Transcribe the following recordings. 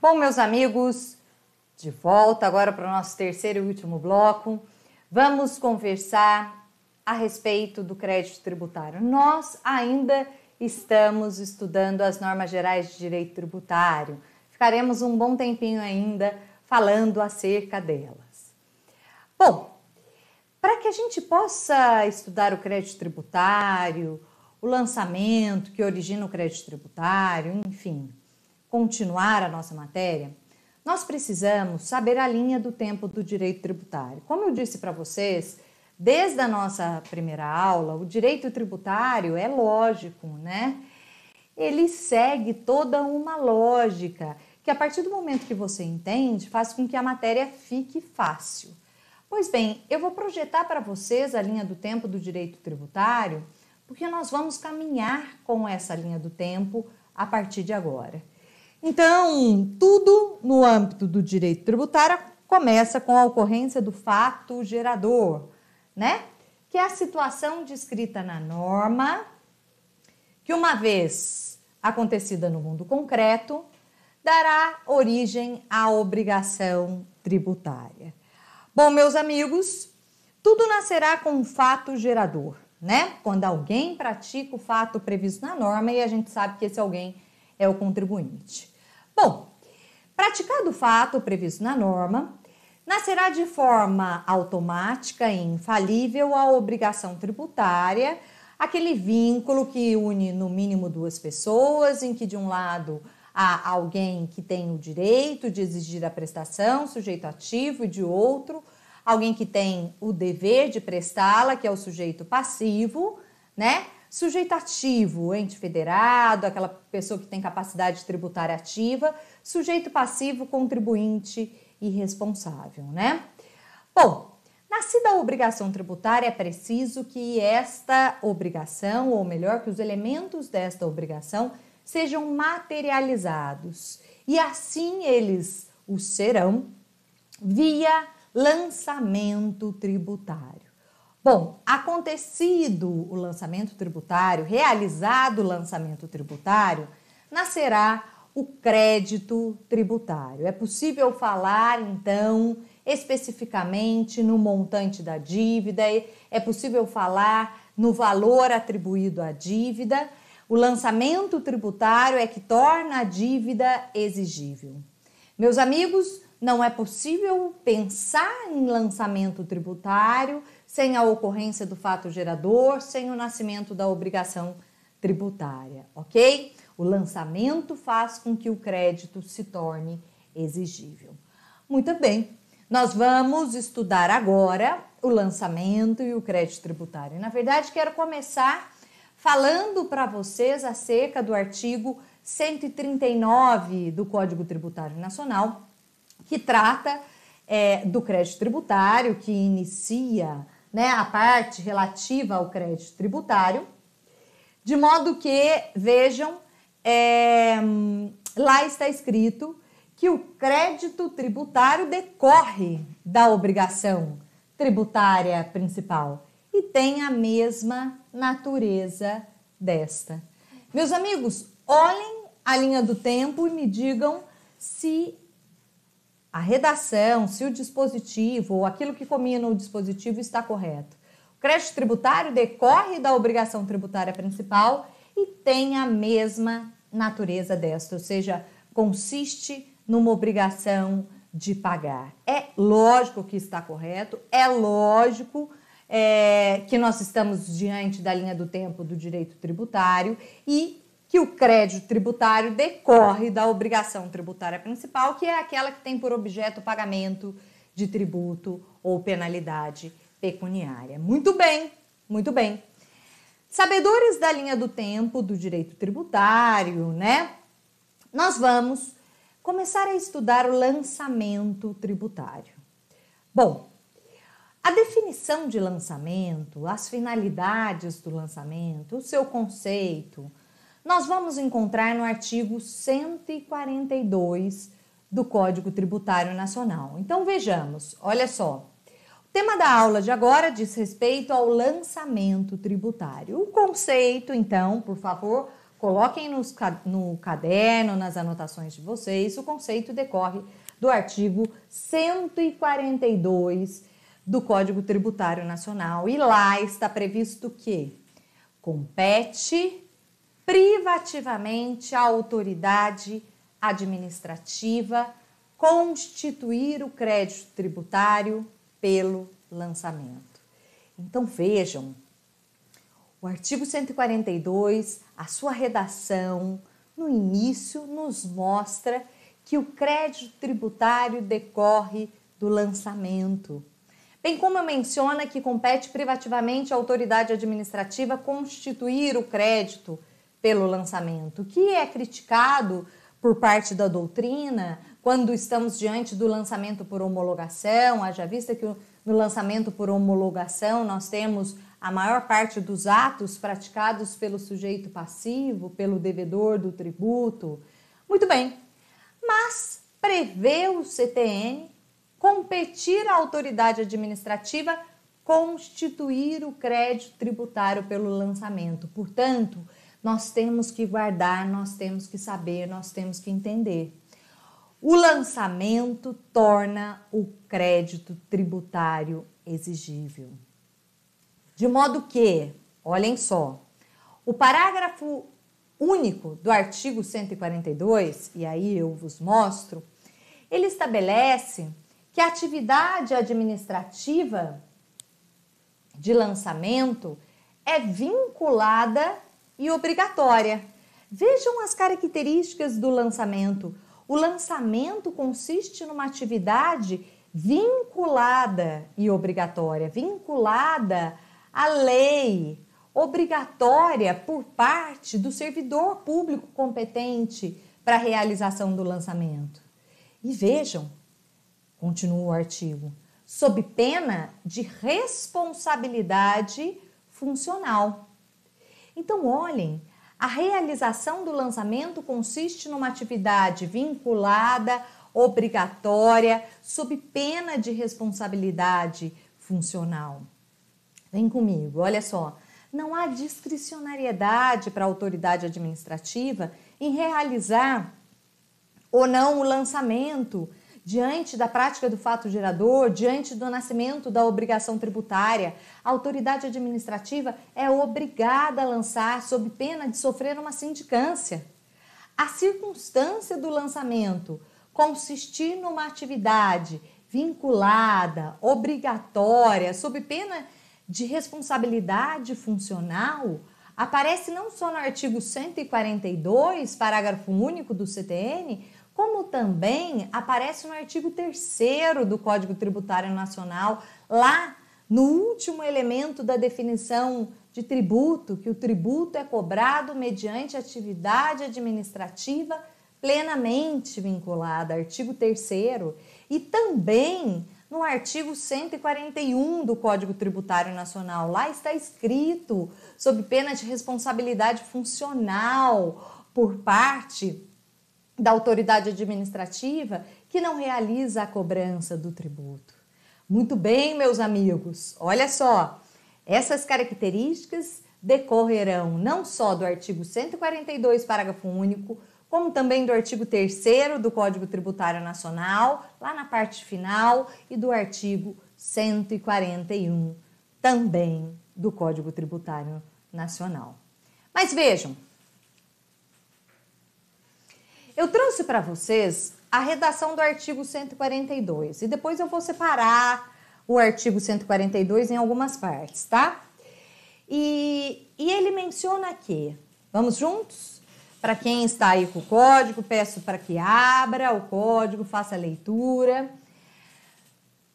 Bom, meus amigos, de volta agora para o nosso terceiro e último bloco. Vamos conversar a respeito do crédito tributário. Nós ainda estamos estudando as normas gerais de direito tributário. Ficaremos um bom tempinho ainda falando acerca delas. Bom, para que a gente possa estudar o crédito tributário, o lançamento que origina o crédito tributário, enfim, continuar a nossa matéria, nós precisamos saber a linha do tempo do direito tributário. Como eu disse para vocês, desde a nossa primeira aula, o direito tributário é lógico, né? Ele segue toda uma lógica, que a partir do momento que você entende, faz com que a matéria fique fácil. Pois bem, eu vou projetar para vocês a linha do tempo do direito tributário, porque nós vamos caminhar com essa linha do tempo a partir de agora. Então, tudo no âmbito do direito tributário começa com a ocorrência do fato gerador, né? Que é a situação descrita na norma, que uma vez acontecida no mundo concreto, dará origem à obrigação tributária. Bom, meus amigos, tudo nascerá com um fato gerador, né? Quando alguém pratica o fato previsto na norma e a gente sabe que esse alguém é o contribuinte. Bom, praticado o fato previsto na norma, nascerá de forma automática e infalível a obrigação tributária, aquele vínculo que une no mínimo duas pessoas, em que de um lado há alguém que tem o direito de exigir a prestação, sujeito ativo, e de outro, alguém que tem o dever de prestá-la, que é o sujeito passivo, né? Sujeito ativo, ente federado, aquela pessoa que tem capacidade tributária ativa, sujeito passivo, contribuinte e responsável, né? Bom, nascida a obrigação tributária, é preciso que esta obrigação, ou melhor, que os elementos desta obrigação sejam materializados. E assim eles o serão via lançamento tributário. Bom, acontecido o lançamento tributário, realizado o lançamento tributário, nascerá o crédito tributário. É possível falar, então, especificamente no montante da dívida, é possível falar no valor atribuído à dívida. O lançamento tributário é que torna a dívida exigível. Meus amigos, não é possível pensar em lançamento tributário sem a ocorrência do fato gerador, sem o nascimento da obrigação tributária, ok? O lançamento faz com que o crédito se torne exigível. Muito bem, nós vamos estudar agora o lançamento e o crédito tributário. Na verdade, quero começar falando para vocês acerca do artigo 139 do Código Tributário Nacional, que trata do crédito tributário, que inicia, né, a parte relativa ao crédito tributário, de modo que, vejam, lá está escrito que o crédito tributário decorre da obrigação tributária principal e tem a mesma natureza desta. Meus amigos, olhem a linha do tempo e me digam se a redação, se o dispositivo ou aquilo que combina o dispositivo está correto. O crédito tributário decorre da obrigação tributária principal e tem a mesma natureza desta, ou seja, consiste numa obrigação de pagar. É lógico que está correto, é lógico que nós estamos diante da linha do tempo do direito tributário e que o crédito tributário decorre da obrigação tributária principal, que é aquela que tem por objeto o pagamento de tributo ou penalidade pecuniária. Muito bem, muito bem. Sabedores da linha do tempo do direito tributário, né? Nós vamos começar a estudar o lançamento tributário. Bom, a definição de lançamento, as finalidades do lançamento, o seu conceito, nós vamos encontrar no artigo 142 do Código Tributário Nacional. Então, vejamos, olha só. O tema da aula de agora diz respeito ao lançamento tributário. O conceito, então, por favor, Coloquem no caderno, nas anotações de vocês, o conceito decorre do artigo 142 do Código Tributário Nacional. E lá está previsto que compete privativamente à autoridade administrativa constituir o crédito tributário pelo lançamento. Então vejam, o artigo 142, a sua redação, no início nos mostra que o crédito tributário decorre do lançamento. Bem como menciona que compete privativamente à autoridade administrativa constituir o crédito pelo lançamento, que é criticado por parte da doutrina quando estamos diante do lançamento por homologação, haja vista que no lançamento por homologação nós temos a maior parte dos atos praticados pelo sujeito passivo, pelo devedor do tributo. Muito bem, mas prevê o CTN competir à autoridade administrativa constituir o crédito tributário pelo lançamento. Portanto, nós temos que guardar, nós temos que saber, nós temos que entender. O lançamento torna o crédito tributário exigível. De modo que, olhem só, o parágrafo único do artigo 142, e aí eu vos mostro, ele estabelece que a atividade administrativa de lançamento é vinculada e obrigatória. Vejam as características do lançamento. O lançamento consiste numa atividade vinculada e obrigatória, vinculada à lei, obrigatória por parte do servidor público competente para a realização do lançamento. E vejam, continua o artigo, sob pena de responsabilidade funcional. Então, olhem, a realização do lançamento consiste numa atividade vinculada, obrigatória, sob pena de responsabilidade funcional. Vem comigo, olha só. Não há discricionariedade para a autoridade administrativa em realizar ou não o lançamento diante da prática do fato gerador, diante do nascimento da obrigação tributária. A autoridade administrativa é obrigada a lançar sob pena de sofrer uma sindicância. A circunstância do lançamento consistir numa atividade vinculada, obrigatória, sob pena de responsabilidade funcional, aparece não só no artigo 142, parágrafo único do CTN, como também aparece no artigo 3º do Código Tributário Nacional, lá no último elemento da definição de tributo, que o tributo é cobrado mediante atividade administrativa plenamente vinculada, artigo 3º, e também no artigo 141 do Código Tributário Nacional. Lá está escrito sob pena de responsabilidade funcional por parte da autoridade administrativa que não realiza a cobrança do tributo. Muito bem, meus amigos, olha só, essas características decorrerão não só do artigo 142, parágrafo único, como também do artigo 3º do Código Tributário Nacional, lá na parte final, e do artigo 141, também do Código Tributário Nacional. Mas vejam, eu trouxe para vocês a redação do artigo 142 e depois eu vou separar o artigo 142 em algumas partes, tá? E ele menciona que, vamos juntos? Para quem está aí com o código, peço para que abra o código, faça a leitura.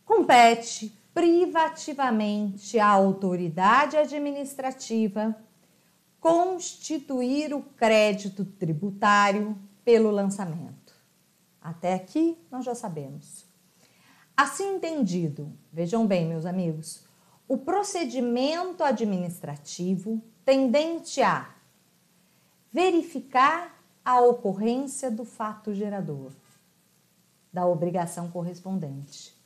Compete privativamente à autoridade administrativa constituir o crédito tributário pelo lançamento. Até aqui nós já sabemos. Assim entendido, vejam bem, meus amigos, o procedimento administrativo tendente a verificar a ocorrência do fato gerador, da obrigação correspondente,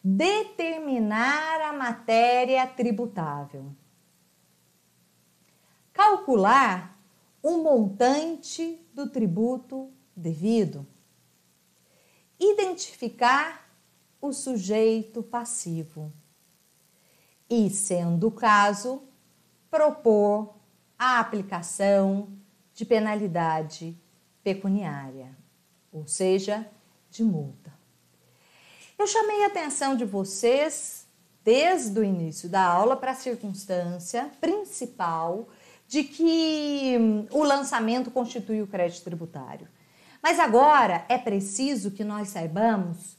determinar a matéria tributável, calcular o montante do tributo devido. Identificar o sujeito passivo. E, sendo o caso, propor a aplicação de penalidade pecuniária, ou seja, de multa. Eu chamei a atenção de vocês desde o início da aula para a circunstância principal de que o lançamento constitui o crédito tributário. Mas agora é preciso que nós saibamos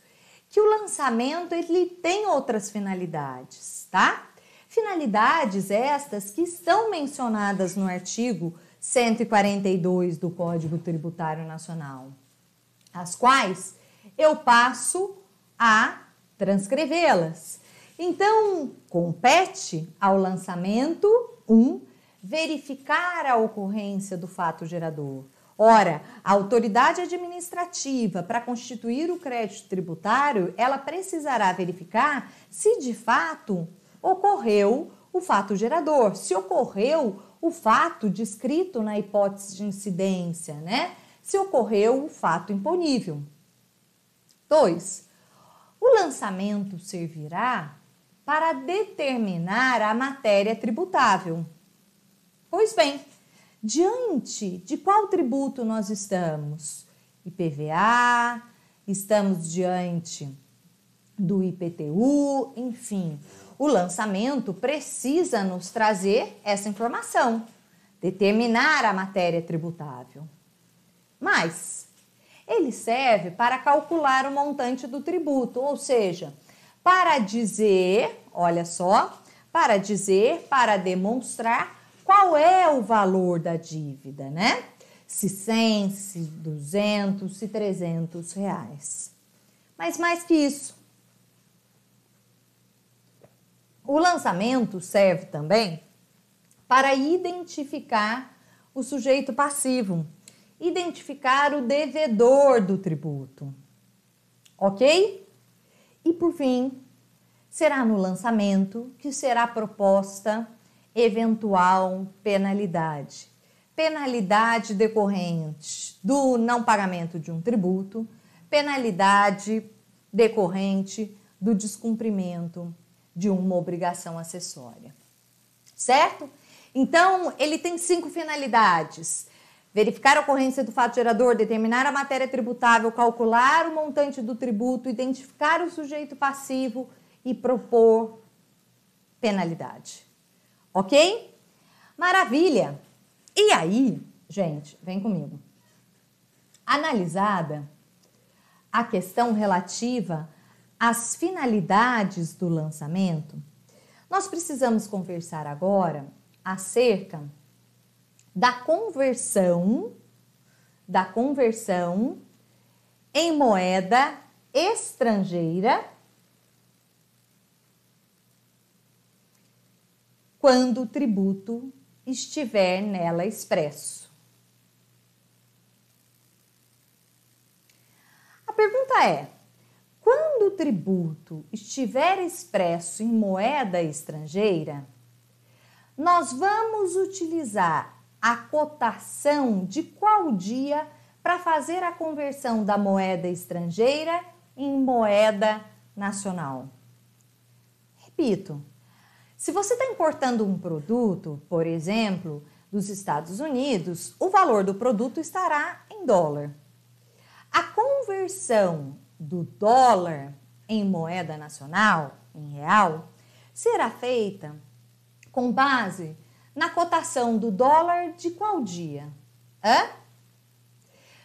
que o lançamento ele tem outras finalidades, tá? Finalidades estas que estão mencionadas no artigo 142 do Código Tributário Nacional, as quais eu passo a transcrevê-las. Então, compete ao lançamento 1. Verificar a ocorrência do fato gerador. Ora, a autoridade administrativa, para constituir o crédito tributário, ela precisará verificar se de fato ocorreu o fato gerador, se ocorreu o fato descrito na hipótese de incidência, né? Se ocorreu o fato imponível. 2. O lançamento servirá para determinar a matéria tributável. Pois bem, diante de qual tributo nós estamos? IPVA, estamos diante do IPTU, enfim. O lançamento precisa nos trazer essa informação, determinar a matéria tributável. Mas ele serve para calcular o montante do tributo, ou seja, para dizer, olha só, para demonstrar qual é o valor da dívida, né? Se 100, se 200, se 300 reais. Mas mais que isso, o lançamento serve também para identificar o sujeito passivo, identificar o devedor do tributo, ok? E por fim, será no lançamento que será proposta eventual penalidade. Penalidade decorrente do não pagamento de um tributo, penalidade decorrente do descumprimento de uma obrigação acessória. Certo? Então, ele tem 5 finalidades. Verificar a ocorrência do fato gerador, determinar a matéria tributável, calcular o montante do tributo, identificar o sujeito passivo e propor penalidade. Ok? Maravilha! E aí, gente, vem comigo. Analisada a questão relativa às finalidades do lançamento, nós precisamos conversar agora acerca da conversão em moeda estrangeira quando o tributo estiver nela expresso. A pergunta é: quando o tributo estiver expresso em moeda estrangeira, nós vamos utilizar a cotação de qual dia para fazer a conversão da moeda estrangeira em moeda nacional? Repito. Se você está importando um produto, por exemplo, dos Estados Unidos, o valor do produto estará em dólar. A conversão do dólar em moeda nacional, em real, será feita com base na cotação do dólar de qual dia?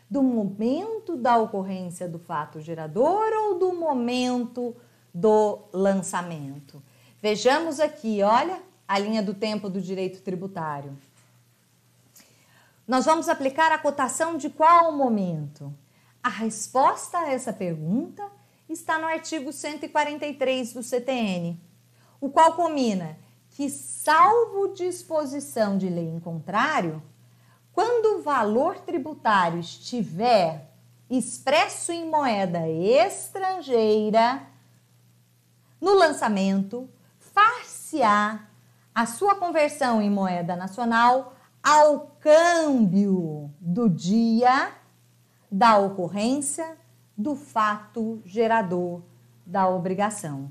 Do momento da ocorrência do fato gerador ou do momento do lançamento? Vejamos aqui, olha, a linha do tempo do direito tributário. Nós vamos aplicar a cotação de qual momento? A resposta a essa pergunta está no artigo 143 do CTN, o qual combina que, salvo disposição de lei em contrário, quando o valor tributário estiver expresso em moeda estrangeira, no lançamento, far-se-á a sua conversão em moeda nacional ao câmbio do dia da ocorrência do fato gerador da obrigação.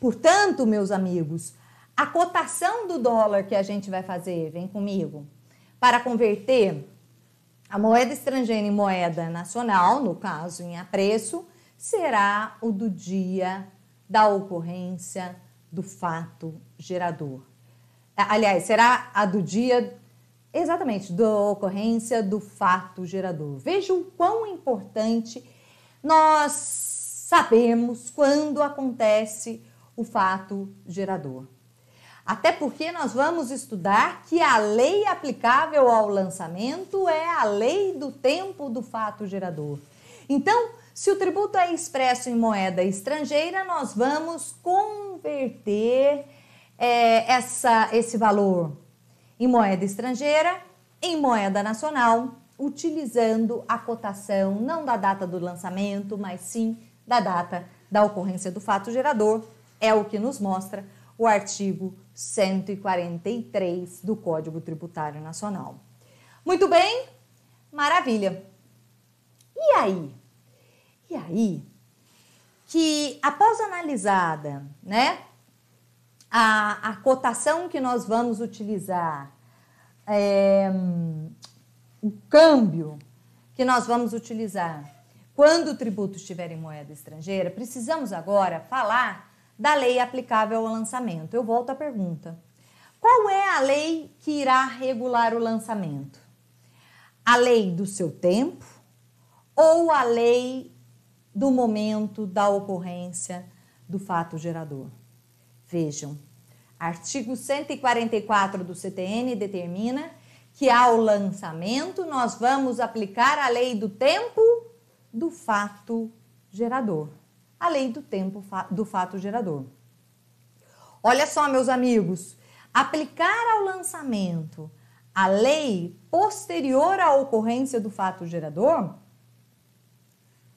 Portanto, meus amigos, a cotação do dólar que a gente vai fazer, vem comigo, para converter a moeda estrangeira em moeda nacional, no caso em apreço, será o do dia da ocorrência do fato gerador. Aliás, será a do dia, exatamente, da ocorrência do fato gerador. Veja o quão importante nós sabemos quando acontece o fato gerador. Até porque nós vamos estudar que a lei aplicável ao lançamento é a lei do tempo do fato gerador. Então, se o tributo é expresso em moeda estrangeira, nós vamos converter esse valor em moeda estrangeira em moeda nacional, utilizando a cotação não da data do lançamento, mas sim da data da ocorrência do fato gerador. É o que nos mostra o artigo 143 do Código Tributário Nacional. Muito bem, maravilha. E aí, que após analisada, né, a cotação que nós vamos utilizar, o câmbio que nós vamos utilizar quando o tributo estiver em moeda estrangeira, precisamos agora falar da lei aplicável ao lançamento. Eu volto à pergunta. Qual é a lei que irá regular o lançamento? A lei do seu tempo ou a lei do momento da ocorrência do fato gerador? Vejam, artigo 144 do CTN determina que ao lançamento nós vamos aplicar a lei do tempo do fato gerador. A lei do tempo do fato gerador. Olha só, meus amigos, aplicar ao lançamento a lei posterior à ocorrência do fato gerador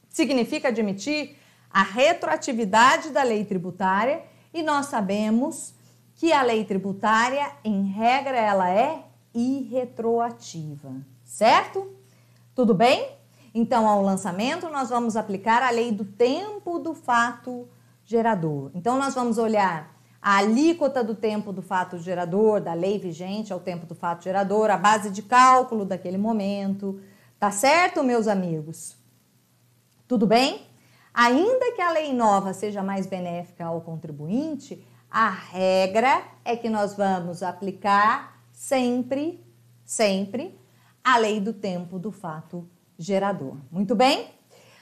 significa admitir a retroatividade da lei tributária, e nós sabemos que a lei tributária, em regra, ela é irretroativa, certo? Tudo bem? Então, ao lançamento, nós vamos aplicar a lei do tempo do fato gerador. Então, nós vamos olhar a alíquota do tempo do fato gerador, da lei vigente ao tempo do fato gerador, a base de cálculo daquele momento. Tá certo, meus amigos? Tudo bem? Ainda que a lei nova seja mais benéfica ao contribuinte, a regra é que nós vamos aplicar sempre a lei do tempo do fato gerador. Muito bem?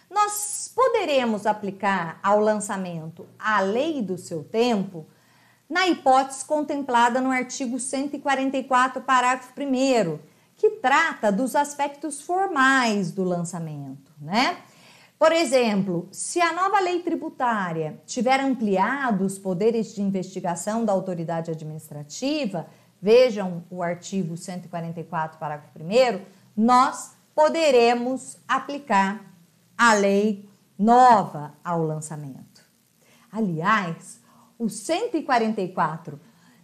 Nós poderemos aplicar ao lançamento a lei do seu tempo na hipótese contemplada no artigo 144, parágrafo 1º, que trata dos aspectos formais do lançamento, né? Por exemplo, se a nova lei tributária tiver ampliado os poderes de investigação da autoridade administrativa, vejam o artigo 144, parágrafo 1º, nós poderemos aplicar a lei nova ao lançamento. Aliás, o 144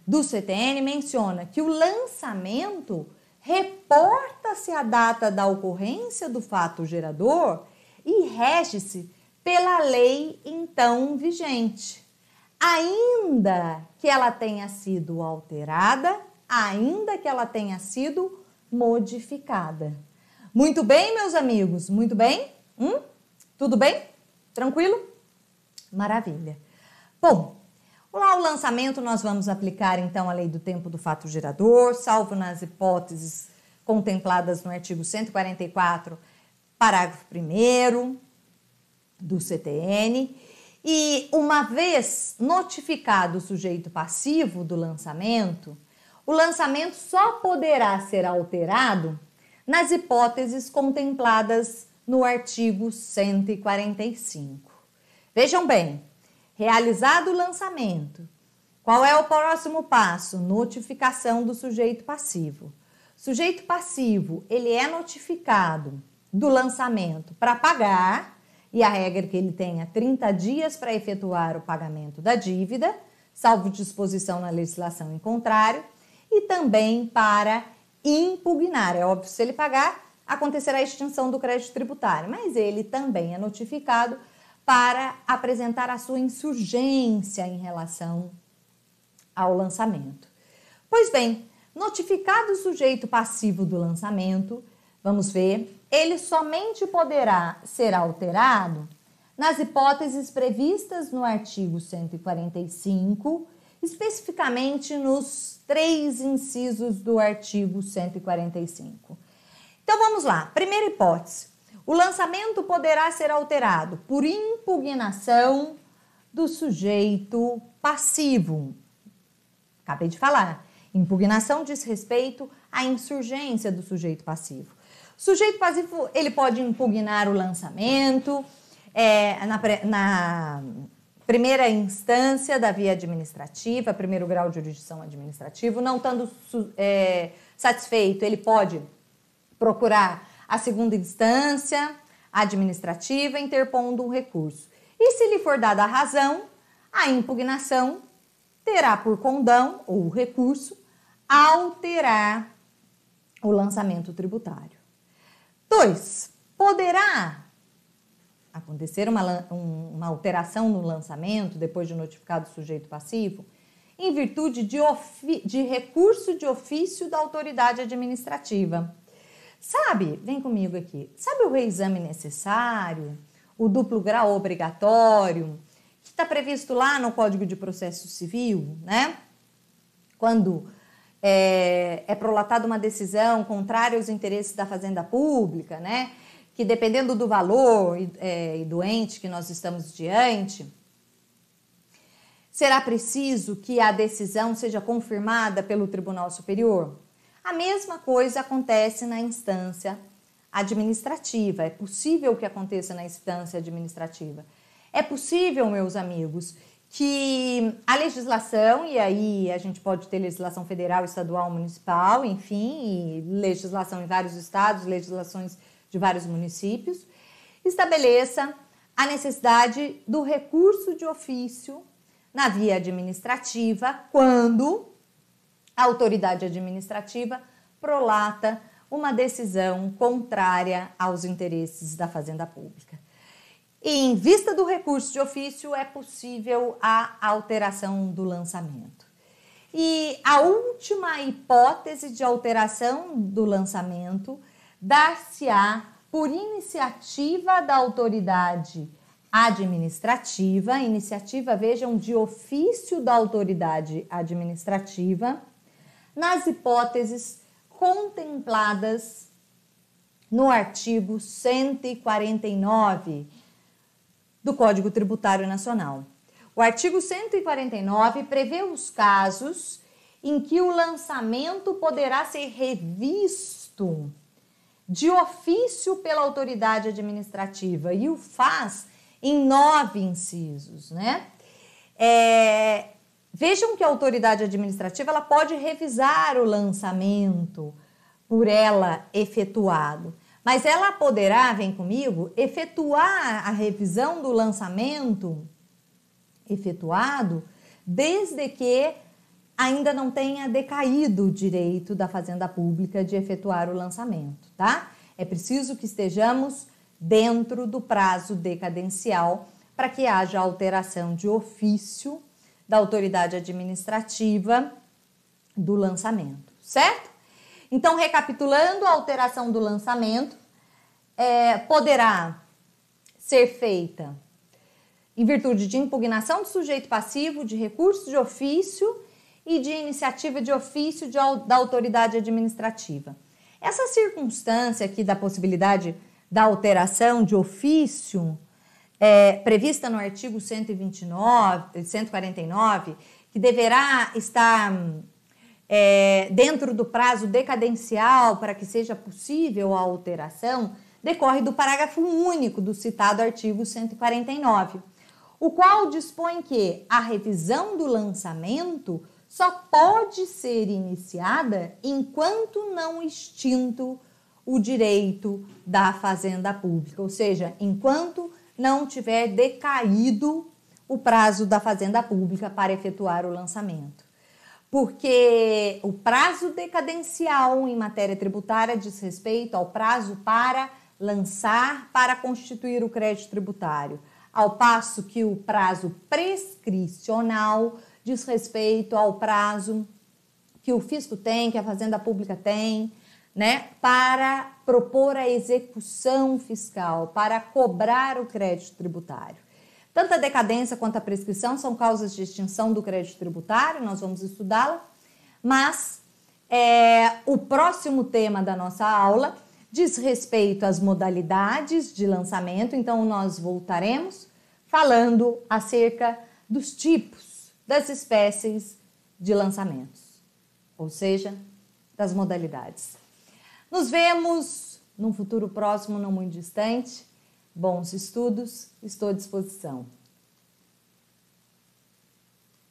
do CTN menciona que o lançamento reporta-se à data da ocorrência do fato gerador e rege-se pela lei então vigente, ainda que ela tenha sido alterada, ainda que ela tenha sido modificada. Muito bem, meus amigos? Muito bem? Tudo bem? Tranquilo? Maravilha. Bom, ao lançamento nós vamos aplicar então a lei do tempo do fato gerador, salvo nas hipóteses contempladas no artigo 144, parágrafo 1º do CTN. E uma vez notificado o sujeito passivo do lançamento, o lançamento só poderá ser alterado nas hipóteses contempladas no artigo 145. Vejam bem, realizado o lançamento, qual é o próximo passo? Notificação do sujeito passivo. Sujeito passivo, ele é notificado do lançamento para pagar, e a regra é que ele tenha 30 dias para efetuar o pagamento da dívida, salvo disposição na legislação em contrário, e também para impugnar. É óbvio, se ele pagar, acontecerá a extinção do crédito tributário, mas ele também é notificado para apresentar a sua insurgência em relação ao lançamento. Pois bem, notificado o sujeito passivo do lançamento, vamos ver, ele somente poderá ser alterado nas hipóteses previstas no artigo 145, especificamente nos 3 incisos do artigo 145. Então vamos lá, primeira hipótese. O lançamento poderá ser alterado por impugnação do sujeito passivo. Acabei de falar. Impugnação diz respeito à insurgência do sujeito passivo. O sujeito passivo, ele pode impugnar o lançamento na primeira instância da via administrativa, primeiro grau de jurisdição administrativo. Não estando satisfeito, ele pode procurar a segunda instância administrativa, interpondo um recurso. E se lhe for dada a razão, a impugnação terá por condão, ou recurso, alterar o lançamento tributário. 2. Poderá acontecer uma alteração no lançamento, depois de notificado o sujeito passivo, em virtude de recurso de ofício da autoridade administrativa. Sabe, vem comigo aqui, sabe o reexame necessário, o duplo grau obrigatório, que está previsto lá no Código de Processo Civil, né? Quando é prolatada uma decisão contrária aos interesses da Fazenda Pública, né? Que dependendo do valor e do ente que nós estamos diante, será preciso que a decisão seja confirmada pelo Tribunal Superior. A mesma coisa acontece na instância administrativa. É possível que aconteça na instância administrativa. É possível, meus amigos, que a legislação, e aí a gente pode ter legislação federal, estadual, municipal, enfim, e legislação em vários estados, legislações de vários municípios, estabeleça a necessidade do recurso de ofício na via administrativa quando a autoridade administrativa prolata uma decisão contrária aos interesses da Fazenda Pública. E em vista do recurso de ofício, é possível a alteração do lançamento. E a última hipótese de alteração do lançamento dar-se-á por iniciativa da autoridade administrativa, iniciativa, vejam, de ofício da autoridade administrativa, nas hipóteses contempladas no artigo 149 do Código Tributário Nacional. O artigo 149 prevê os casos em que o lançamento poderá ser revisto de ofício pela autoridade administrativa e o faz em 9 incisos, né? Vejam que a autoridade administrativa ela pode revisar o lançamento por ela efetuado, mas ela poderá, vem comigo, efetuar a revisão do lançamento efetuado desde que ainda não tenha decaído o direito da Fazenda Pública de efetuar o lançamento, tá? É preciso que estejamos dentro do prazo decadencial para que haja alteração de ofício da autoridade administrativa do lançamento, certo? Então, recapitulando, a alteração do lançamento poderá ser feita em virtude de impugnação do sujeito passivo, de recurso de ofício e de iniciativa de ofício da autoridade administrativa. Essa circunstância aqui da possibilidade da alteração de ofício prevista no artigo 149, que deverá estar dentro do prazo decadencial para que seja possível a alteração, decorre do parágrafo único do citado artigo 149, o qual dispõe que a revisão do lançamento só pode ser iniciada enquanto não extinto o direito da Fazenda Pública, ou seja, enquanto não tiver decaído o prazo da Fazenda Pública para efetuar o lançamento. porque o prazo decadencial em matéria tributária diz respeito ao prazo para lançar, para constituir o crédito tributário, ao passo que o prazo prescricional diz respeito ao prazo que o fisco tem, que a Fazenda Pública tem, né, para propor a execução fiscal, para cobrar o crédito tributário. Tanto a decadência quanto a prescrição são causas de extinção do crédito tributário, nós vamos estudá-la, mas o próximo tema da nossa aula diz respeito às modalidades de lançamento, então nós voltaremos falando acerca dos tipos, das espécies de lançamentos, ou seja, das modalidades. Nos vemos num futuro próximo, não muito distante. Bons estudos, estou à disposição.